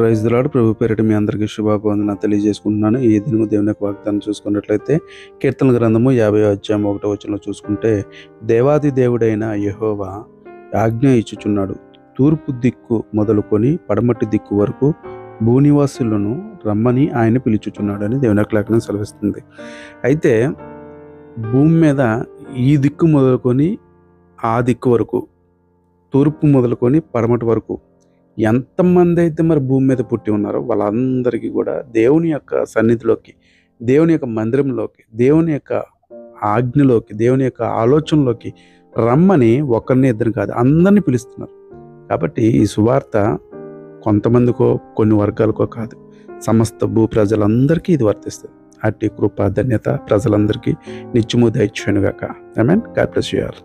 Praise the lord. ప్రభు పేరిట మీ అందరికీ శుభాభివందన తెలియజేసుకుంటున్నాను. ఈ దినము దేవుని యొక్క వాగ్దానం చూసుకున్నట్లయితే కీర్తనల గ్రంథము 50వ అధ్యాయం 1వ వచనంలో చూసుకుంటే, దేవాది దేవుడైన యెహోవా ఆజ్ఞ ఇచ్చుచున్నాడు, తూర్పు దిక్కు మొదలుకొని పడమటి దిక్కు వరకు భూనివాసులను రమ్మని ఆయన పిలుచుచున్నాడు అని దేవుని యొక్క లేఖనం సెలవిస్తుంది. అయితే భూమి మీద ఈ దిక్కు మొదలుకొని ఆ దిక్కు వరకు, తూర్పు మొదలుకొని పడమటి వరకు ఎంతమంది అయితే మరి భూమి మీద పుట్టి ఉన్నారో వాళ్ళందరికీ కూడా దేవుని యొక్క సన్నిధిలోకి, దేవుని యొక్క మందిరంలోకి, దేవుని యొక్క ఆజ్ఞలోకి, దేవుని యొక్క ఆలోచనలోకి రమ్మని ఒకరిని ఇద్దరు కాదు, అందరినీ పిలుస్తున్నారు. కాబట్టి ఈ సువార్త కొంతమందికో కొన్ని వర్గాలకో కాదు, సమస్త భూ ప్రజలందరికీ ఇది వర్తిస్తుంది. అట్టి కృప ధన్యత ప్రజలందరికీ నిత్యము దయచేయునుగాక. ఆమేన్. God bless you all.